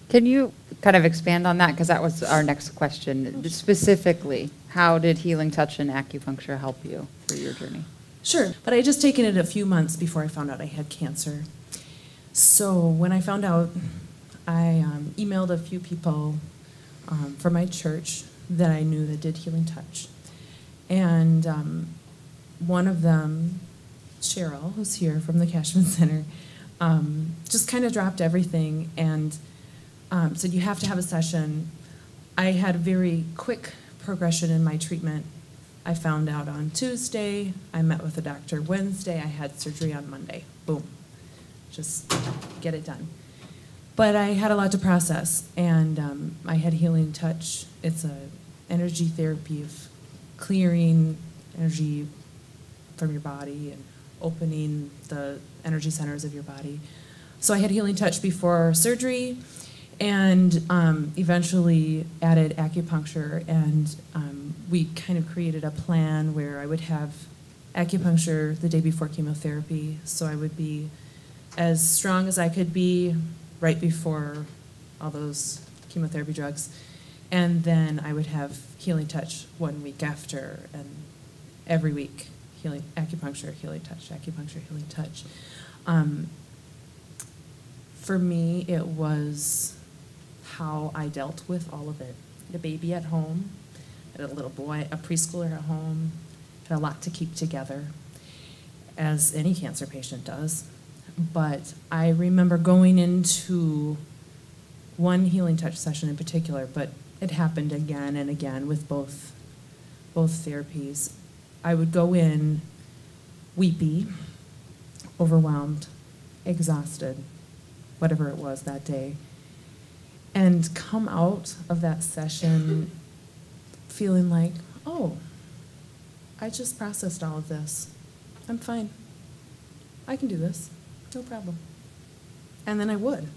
Can you kind of expand on that? Because that was our next question. Specifically, how did healing touch and acupuncture help you for your journey? Sure, but I had just taken it a few months before I found out I had cancer. So when I found out, I emailed a few people from my church that I knew that did healing touch. And one of them, Cheryl, who's here from the Cashman Center, just kind of dropped everything and said, you have to have a session. I had a very quick progression in my treatment. I found out on Tuesday, I met with the doctor Wednesday, I had surgery on Monday. Boom. Just get it done. But I had a lot to process, and I had healing touch. It's an energy therapy of clearing energy from your body and opening the energy centers of your body. So I had healing touch before surgery, and eventually added acupuncture, and we kind of created a plan where I would have acupuncture the day before chemotherapy, so I would be as strong as I could be right before all those chemotherapy drugs, and then I would have healing touch 1 week after, and every week, healing acupuncture, healing touch, acupuncture, healing touch. For me, it was how I dealt with all of it. I had a baby at home, I had a little boy, a preschooler at home, had a lot to keep together, as any cancer patient does. But I remember going into one healing touch session in particular, but it happened again and again with both therapies. I would go in weepy, overwhelmed, exhausted, whatever it was that day, and come out of that session feeling like, oh, I just processed all of this. I'm fine. I can do this. No problem. And then I would.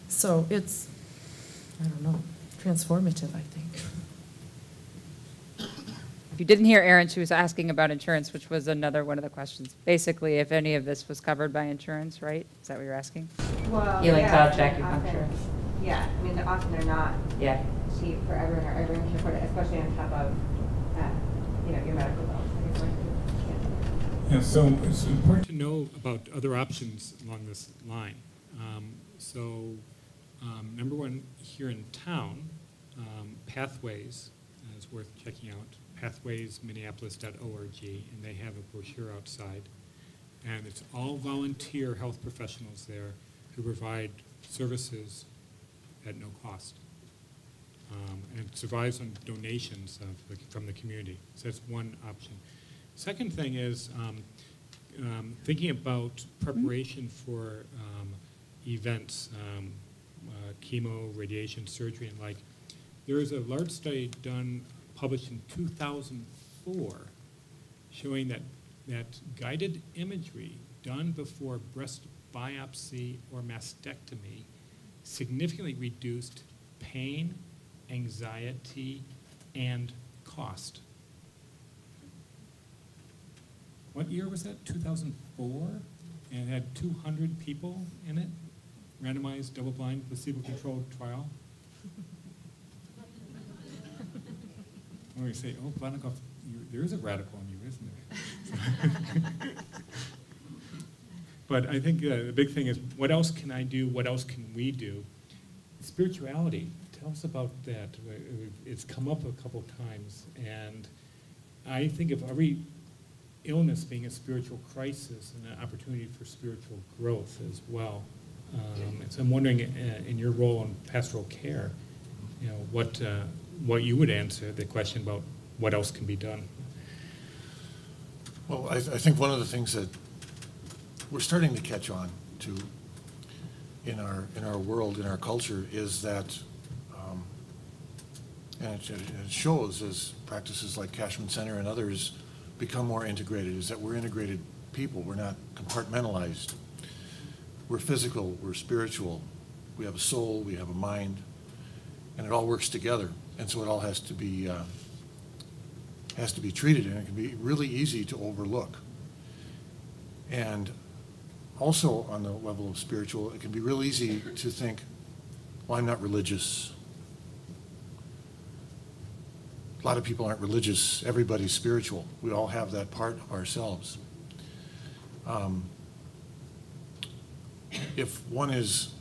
So it's, I don't know, transformative, I think. If you didn't hear Erin, she was asking about insurance, which was another one of the questions. Basically, if any of this was covered by insurance, right? Is that what you're asking? Well, Healing touch, often, acupuncture. Yeah, I mean, often they're not Yeah. cheap for everyone, or everyone can afford it, especially on top of, your medical bills. Yeah, so it's important to know about other options along this line. Number one, here in town, Pathways is worth checking out. pathwaysminneapolis.org, and they have a brochure outside. And it's all volunteer health professionals there who provide services at no cost. And it survives on donations from the community. So that's one option. Second thing is thinking about preparation for events, chemo, radiation, surgery, and like. There is a large study published in 2004 showing that guided imagery done before breast biopsy or mastectomy significantly reduced pain, anxiety, and cost. What year was that? 2004? And it had 200 people in it, randomized, double-blind, placebo-controlled trial. Or you say, oh, Plotnikoff, there is a radical in you, isn't there? But I think the big thing is, what else can I do? What else can we do? Spirituality. Tell us about that. It's come up a couple times, and I think of every illness being a spiritual crisis and an opportunity for spiritual growth as well. And so I'm wondering, in your role in pastoral care, what you would answer the question about what else can be done. Well, I think one of the things that we're starting to catch on to in our world, in our culture, is that, and it shows as practices like Cashman Center and others become more integrated, is that we're integrated people. We're not compartmentalized. We're physical, we're spiritual, we have a soul, we have a mind, and it all works together. And so it all has to be treated, and it can be really easy to overlook. And also on the level of spiritual, it can be real easy to think, well, I'm not religious. A lot of people aren't religious. Everybody's spiritual. We all have that part of ourselves. If one is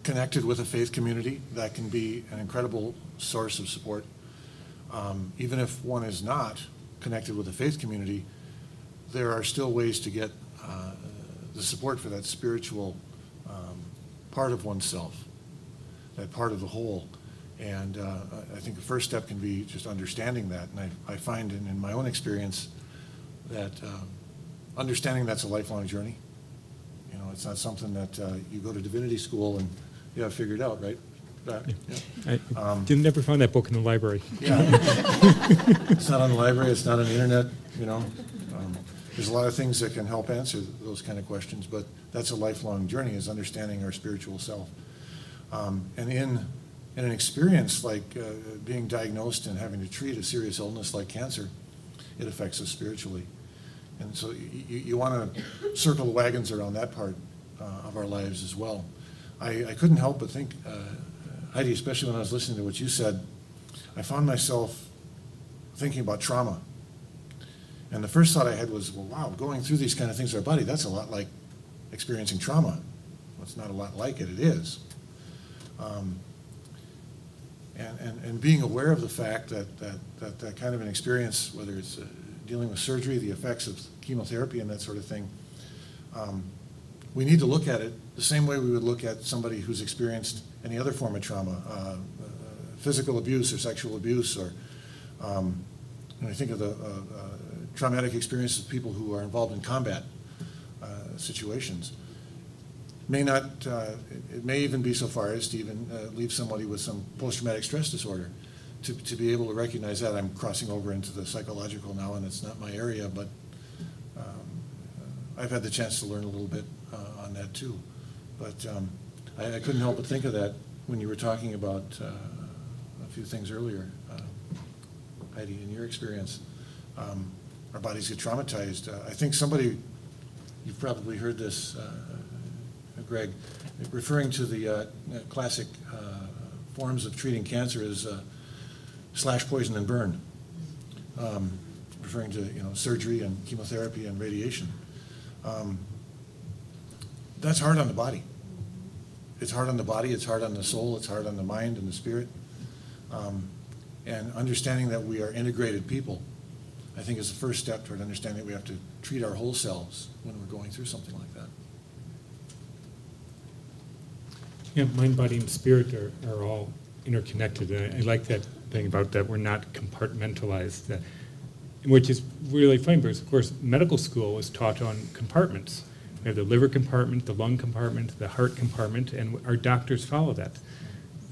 connected with a faith community, that can be an incredible source of support. Even if one is not connected with a faith community, there are still ways to get the support for that spiritual part of oneself, that part of the whole. And I think the first step can be just understanding that. And I find in my own experience that understanding that's a lifelong journey. You know, it's not something that you go to divinity school and you have figured out, right? I didn't never find that book in the library. Yeah. It's not on the library, it's not on the internet, you know. There's a lot of things that can help answer those kind of questions, but that's a lifelong journey, is understanding our spiritual self. And in an experience like being diagnosed and having to treat a serious illness like cancer, it affects us spiritually. And so you want to circle the wagons around that part of our lives as well. I couldn't help but think, Heidi, especially when I was listening to what you said, I found myself thinking about trauma. And the first thought I had was, well, wow, going through these kind of things in our body, that's a lot like experiencing trauma. Well, it's not a lot like it, it is. And being aware of the fact that kind of an experience, whether it's dealing with surgery, the effects of chemotherapy and that sort of thing, we need to look at it the same way we would look at somebody who's experienced any other form of trauma, physical abuse or sexual abuse, or when I think of the traumatic experiences of people who are involved in combat situations. It may even be so far as to even leave somebody with some post-traumatic stress disorder, to be able to recognize that. I'm crossing over into the psychological now, and it's not my area, but I've had the chance to learn a little bit on that too. But I couldn't help but think of that when you were talking about a few things earlier, Heidi, in your experience. Our bodies get traumatized. I think you've probably heard this, Greg, referring to the classic forms of treating cancer as slash, poison, and burn, referring to surgery and chemotherapy and radiation. That's hard on the body. It's hard on the body, it's hard on the soul, it's hard on the mind and the spirit. And understanding that we are integrated people, I think, is the first step toward understanding that we have to treat our whole selves when we're going through something like that. Yeah, mind, body, and spirit are all interconnected. And I like that thing about that we're not compartmentalized, which is really funny because, of course, medical school is taught on compartments. We have the liver compartment, the lung compartment, the heart compartment, and our doctors follow that.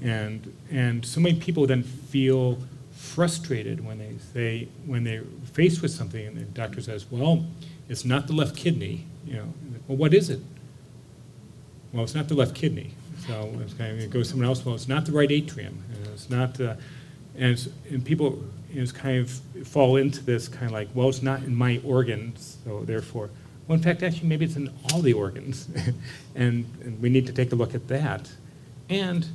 And so many people then feel frustrated when they're faced with something and the doctor says, well, it's not the left kidney, well, what is it? Well, it's not the left kidney. So it goes to someone else, well, it's not the right atrium, it's not, and people kind of fall into this kind of like, well, it's not in my organs, so therefore, well, in fact, actually, maybe it's in all the organs, and we need to take a look at that. And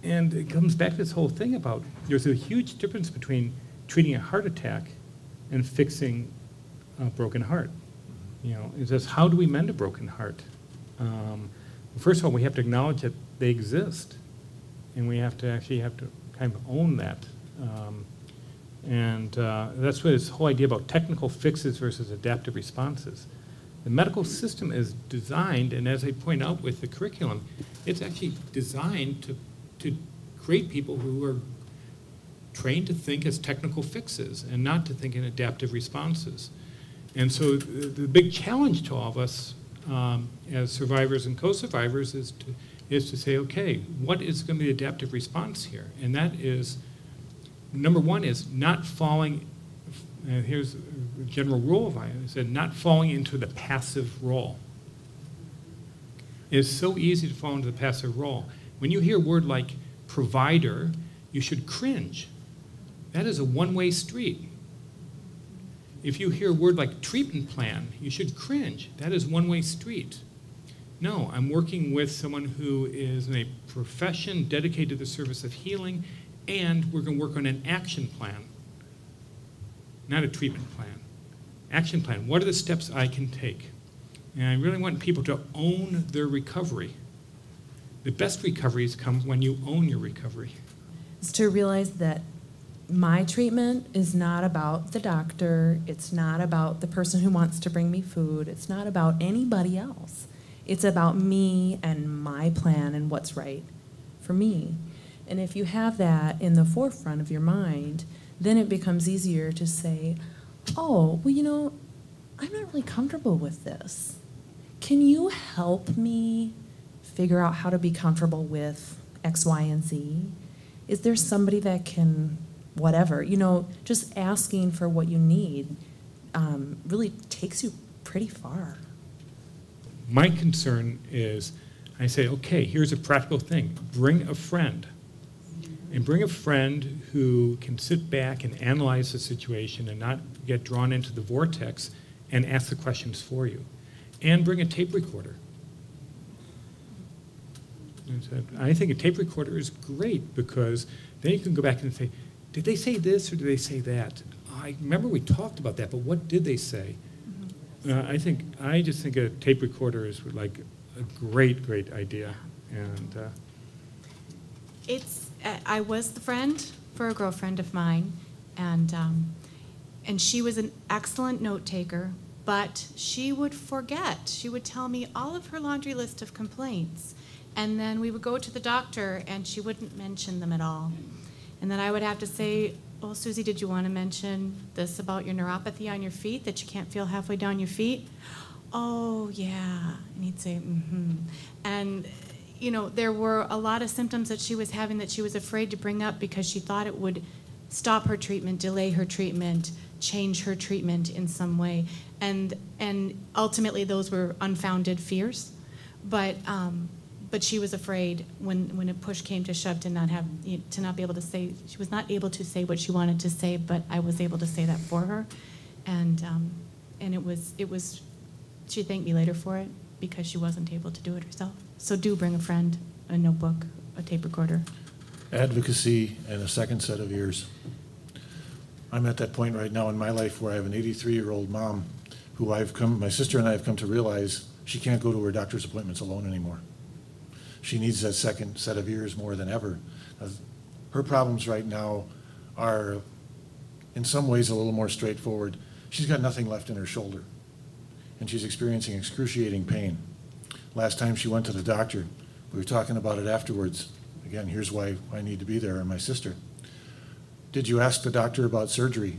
it comes back to this whole thing about there's a huge difference between treating a heart attack and fixing a broken heart. It's just, how do we mend a broken heart? First of all, we have to acknowledge that they exist, and we have to kind of own that. That's what this whole idea about technical fixes versus adaptive responses. The medical system is designed, and as I point out with the curriculum, it's actually designed to create people who are trained to think as technical fixes and not to think in adaptive responses. And so the big challenge to all of us as survivors and co-survivors is to say, okay, what is going to be the adaptive response here? And that is, number one is not falling, here's a general rule of mine, is that not falling into the passive role. It's so easy to fall into the passive role. When you hear a word like provider, you should cringe. That is a one-way street. If you hear a word like treatment plan, you should cringe. That is one-way street. No, I'm working with someone who is in a profession dedicated to the service of healing, and we're going to work on an action plan, not a treatment plan. Action plan. What are the steps I can take? And I really want people to own their recovery. The best recoveries come when you own your recovery. Is to realize that my treatment is not about the doctor. It's not about the person who wants to bring me food. It's not about anybody else. It's about me and my plan and what's right for me. And if you have that in the forefront of your mind, then it becomes easier to say, oh, well, you know, I'm not really comfortable with this. Can you help me figure out how to be comfortable with X, Y, and Z? Is there somebody that can, whatever, you know, just asking for what you need really takes you pretty far. My concern is, I say, okay, here's a practical thing. Bring a friend. And bring a friend who can sit back and analyze the situation and not get drawn into the vortex and ask the questions for you. And bring a tape recorder. And so I think a tape recorder is great because then you can go back and say, did they say this or did they say that? I remember we talked about that, but what did they say? I just think a tape recorder is like a great, great idea. And I was the friend for a girlfriend of mine, and she was an excellent note taker, but she would forget. She would tell me all of her laundry list of complaints, and then we would go to the doctor, and she wouldn't mention them at all. And then I would have to say, oh, Susie, did you want to mention this about your neuropathy on your feet, that you can't feel halfway down your feet? Oh, yeah. And he'd say, mm-hmm. And you know, there were a lot of symptoms that she was having that she was afraid to bring up because she thought it would stop her treatment, delay her treatment, change her treatment in some way. And ultimately those were unfounded fears. But she was afraid when a push came to shove to not be able to say, she was not able to say what she wanted to say, but I was able to say that for her. And it was, she thanked me later for it because she wasn't able to do it herself. So do bring a friend, a notebook, a tape recorder. Advocacy and a second set of ears. I'm at that point right now in my life where I have an 83-year-old mom who my sister and I have come to realize she can't go to her doctor's appointments alone anymore. She needs that second set of ears more than ever. Her problems right now are in some ways a little more straightforward. She's got nothing left in her shoulder, and she's experiencing excruciating pain. Last time she went to the doctor, we were talking about it afterwards. Again, here's why I need to be there, and my sister. Did you ask the doctor about surgery?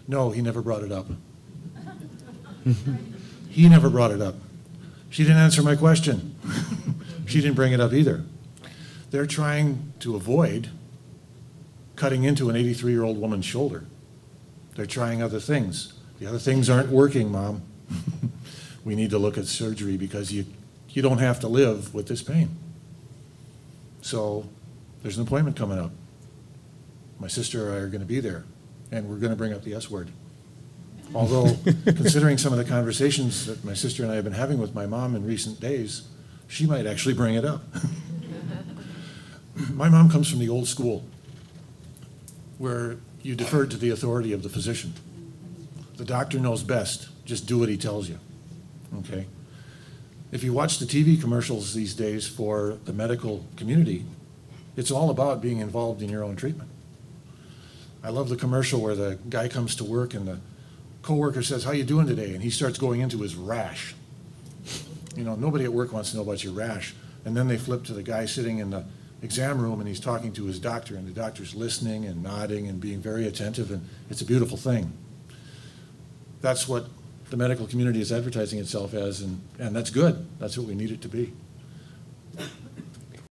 No, he never brought it up. He never brought it up. She didn't answer my question. She didn't bring it up either. They're trying to avoid cutting into an 83-year-old woman's shoulder. They're trying other things. The other things aren't working, Mom. We need to look at surgery because you don't have to live with this pain. So there's an appointment coming up. My sister and I are going to be there, and we're going to bring up the S word. Although, considering some of the conversations that my sister and I have been having with my mom in recent days, she might actually bring it up. My mom comes from the old school, where you deferred to the authority of the physician. The doctor knows best. Just do what he tells you. Okay? If you watch the TV commercials these days for the medical community, it's all about being involved in your own treatment. I love the commercial where the guy comes to work and the coworker says, "How you doing today?" And he starts going into his rash. You know, nobody at work wants to know about your rash. And then they flip to the guy sitting in the exam room and he's talking to his doctor, and the doctor's listening and nodding and being very attentive, and it's a beautiful thing. That's what the medical community is advertising itself as, and that's good. That's what we need it to be.